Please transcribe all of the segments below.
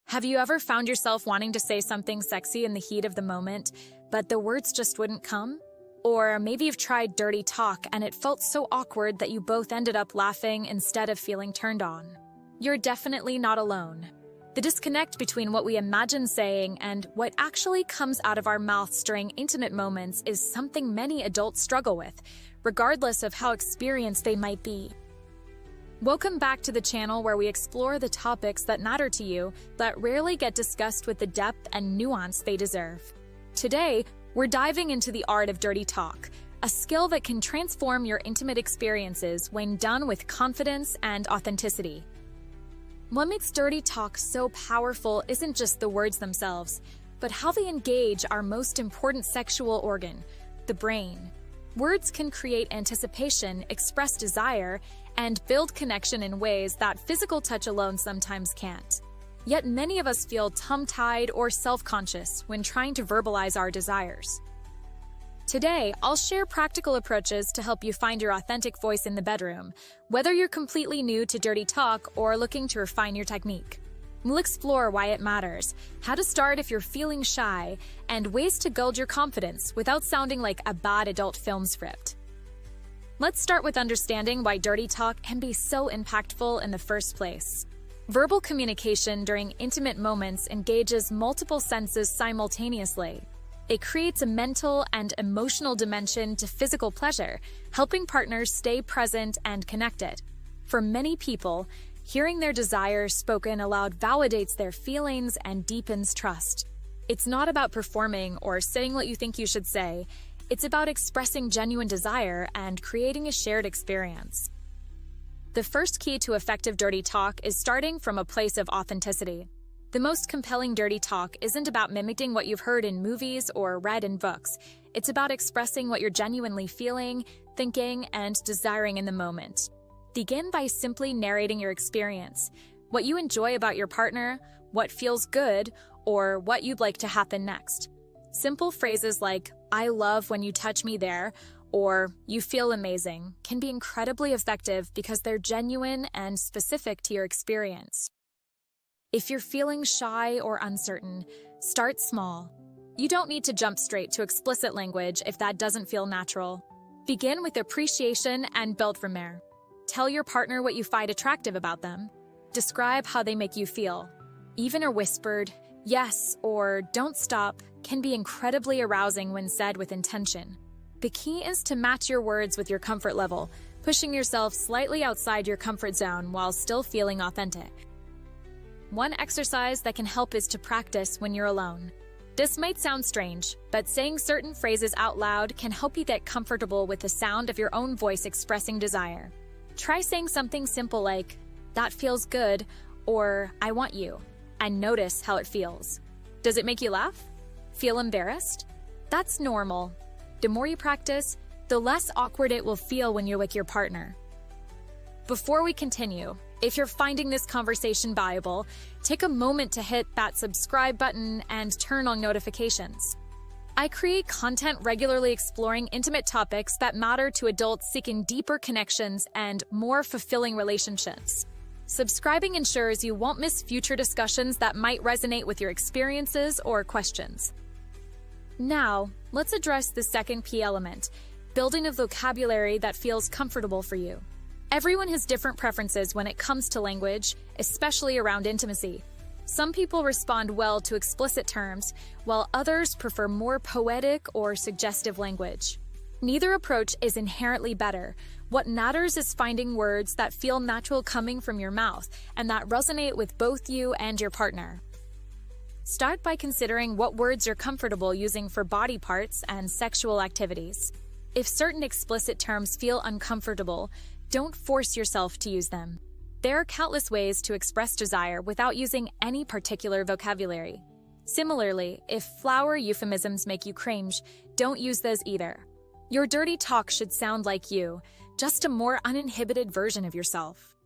Have you ever found yourself wanting to say something sexy in the heat of the moment, but the words just wouldn't come? Or maybe you've tried dirty talk and it felt so awkward that you both ended up laughing instead of feeling turned on. You're definitely not alone. The disconnect between what we imagine saying and what actually comes out of our mouths during intimate moments is something many adults struggle with, regardless of how experienced they might be. Welcome back to the channel where we explore the topics that matter to you that rarely get discussed with the depth and nuance they deserve. Today, we're diving into the art of dirty talk, a skill that can transform your intimate experiences when done with confidence and authenticity. What makes dirty talk so powerful isn't just the words themselves, but how they engage our most important sexual organ, the brain. Words can create anticipation, express desire, and build connection in ways that physical touch alone sometimes can't. Yet many of us feel tongue-tied or self-conscious when trying to verbalize our desires. Today, I'll share practical approaches to help you find your authentic voice in the bedroom, whether you're completely new to dirty talk or looking to refine your technique. We'll explore why it matters, how to start if you're feeling shy, and ways to build your confidence without sounding like a bad adult film script. Let's start with understanding why dirty talk can be so impactful in the first place. Verbal communication during intimate moments engages multiple senses simultaneously. It creates a mental and emotional dimension to physical pleasure, helping partners stay present and connected. For many people, hearing their desires spoken aloud validates their feelings and deepens trust. It's not about performing or saying what you think you should say. It's about expressing genuine desire and creating a shared experience. The first key to effective dirty talk is starting from a place of authenticity. The most compelling dirty talk isn't about mimicking what you've heard in movies or read in books. It's about expressing what you're genuinely feeling, thinking, and desiring in the moment. Begin by simply narrating your experience, what you enjoy about your partner, what feels good, or what you'd like to happen next. Simple phrases like, "I love when you touch me there," or "you feel amazing," can be incredibly effective because they're genuine and specific to your experience. If you're feeling shy or uncertain, start small. You don't need to jump straight to explicit language if that doesn't feel natural. Begin with appreciation and build from there. Tell your partner what you find attractive about them. Describe how they make you feel. Even a whispered, "yes" or "don't stop" can be incredibly arousing when said with intention. The key is to match your words with your comfort level, pushing yourself slightly outside your comfort zone while still feeling authentic. One exercise that can help is to practice when you're alone. This might sound strange, but saying certain phrases out loud can help you get comfortable with the sound of your own voice expressing desire. Try saying something simple like, "that feels good," or "I want you," and notice how it feels. Does it make you laugh? Feel embarrassed? That's normal. The more you practice, the less awkward it will feel when you're with your partner. Before we continue, if you're finding this conversation valuable, take a moment to hit that subscribe button and turn on notifications. I create content regularly exploring intimate topics that matter to adults seeking deeper connections and more fulfilling relationships. Subscribing ensures you won't miss future discussions that might resonate with your experiences or questions. Now, let's address the second key element, building a vocabulary that feels comfortable for you. Everyone has different preferences when it comes to language, especially around intimacy. Some people respond well to explicit terms, while others prefer more poetic or suggestive language. Neither approach is inherently better. What matters is finding words that feel natural coming from your mouth and that resonate with both you and your partner. Start by considering what words you're comfortable using for body parts and sexual activities. If certain explicit terms feel uncomfortable, don't force yourself to use them. There are countless ways to express desire without using any particular vocabulary. Similarly, if flower euphemisms make you cringe, don't use those either. Your dirty talk should sound like you, just a more uninhibited version of yourself.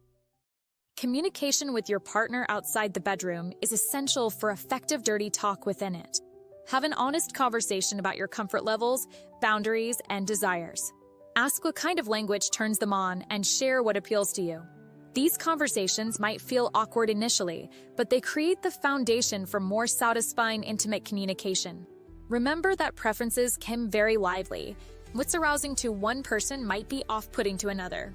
Communication with your partner outside the bedroom is essential for effective dirty talk within it. Have an honest conversation about your comfort levels, boundaries, and desires. Ask what kind of language turns them on and share what appeals to you. These conversations might feel awkward initially, but they create the foundation for more satisfying, intimate communication. Remember that preferences can vary widely. What's arousing to one person might be off-putting to another.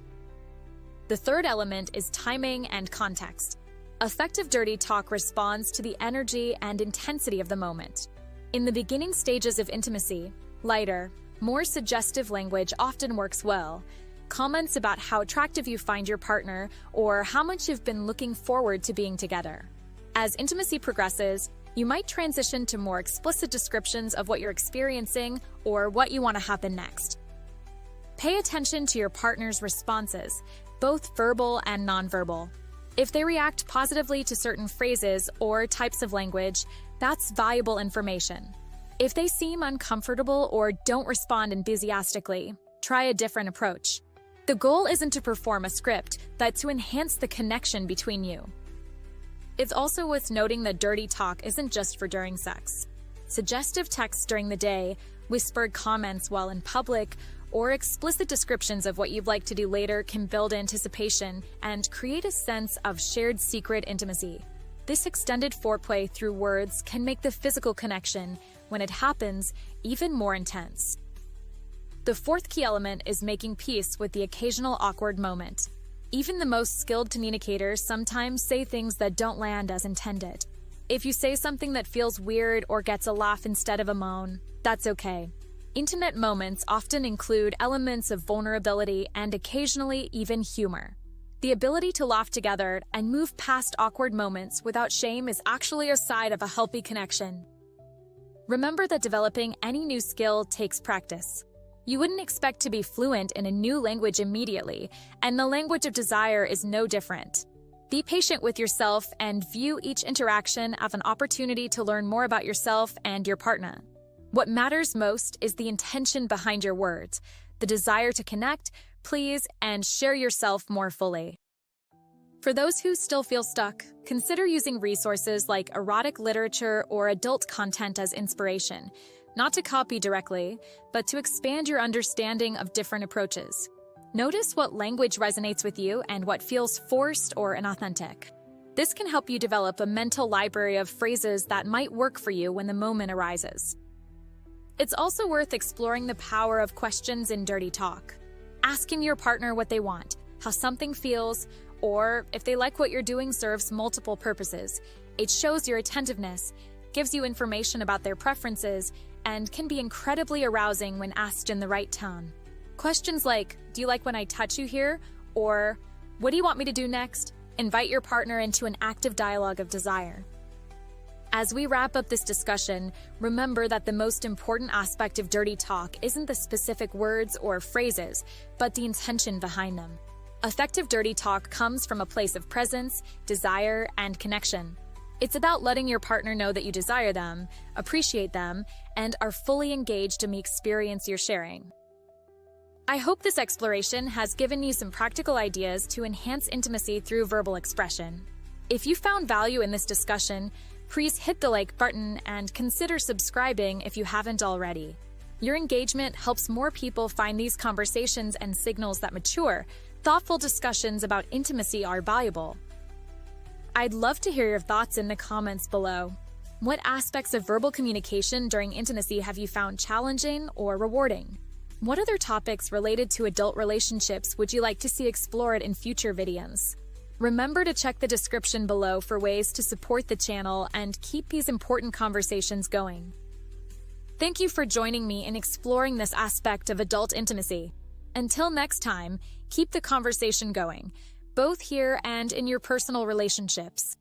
The third element is timing and context. Effective dirty talk responds to the energy and intensity of the moment. In the beginning stages of intimacy, lighter, more suggestive language often works well. Comments about how attractive you find your partner or how much you've been looking forward to being together. As intimacy progresses, you might transition to more explicit descriptions of what you're experiencing or what you want to happen next. Pay attention to your partner's responses, both verbal and nonverbal. If they react positively to certain phrases or types of language, that's valuable information. If they seem uncomfortable or don't respond enthusiastically, try a different approach. The goal isn't to perform a script, but to enhance the connection between you. It's also worth noting that dirty talk isn't just for during sex. Suggestive texts during the day, whispered comments while in public, or explicit descriptions of what you'd like to do later can build anticipation and create a sense of shared secret intimacy. This extended foreplay through words can make the physical connection, when it happens, even more intense. The fourth key element is making peace with the occasional awkward moment. Even the most skilled communicators sometimes say things that don't land as intended. If you say something that feels weird or gets a laugh instead of a moan, that's okay. Intimate moments often include elements of vulnerability and occasionally even humor. The ability to laugh together and move past awkward moments without shame is actually a sign of a healthy connection. Remember that developing any new skill takes practice. You wouldn't expect to be fluent in a new language immediately, and the language of desire is no different. Be patient with yourself and view each interaction as an opportunity to learn more about yourself and your partner. What matters most is the intention behind your words, the desire to connect, please, and share yourself more fully. For those who still feel stuck, consider using resources like erotic literature or adult content as inspiration, not to copy directly, but to expand your understanding of different approaches. Notice what language resonates with you and what feels forced or inauthentic. This can help you develop a mental library of phrases that might work for you when the moment arises. It's also worth exploring the power of questions in dirty talk. Asking your partner what they want, how something feels, or if they like what you're doing serves multiple purposes. It shows your attentiveness, gives you information about their preferences, and can be incredibly arousing when asked in the right tone. Questions like, "Do you like when I touch you here?" or "What do you want me to do next?" invite your partner into an active dialogue of desire. As we wrap up this discussion, remember that the most important aspect of dirty talk isn't the specific words or phrases, but the intention behind them. Effective dirty talk comes from a place of presence, desire, and connection. It's about letting your partner know that you desire them, appreciate them, and are fully engaged in the experience you're sharing. I hope this exploration has given you some practical ideas to enhance intimacy through verbal expression. If you found value in this discussion, please hit the like button and consider subscribing if you haven't already. Your engagement helps more people find these conversations and signals that mature, thoughtful discussions about intimacy are valuable. I'd love to hear your thoughts in the comments below. What aspects of verbal communication during intimacy have you found challenging or rewarding? What other topics related to adult relationships would you like to see explored in future videos? Remember to check the description below for ways to support the channel and keep these important conversations going. Thank you for joining me in exploring this aspect of adult intimacy. Until next time, keep the conversation going, both here and in your personal relationships.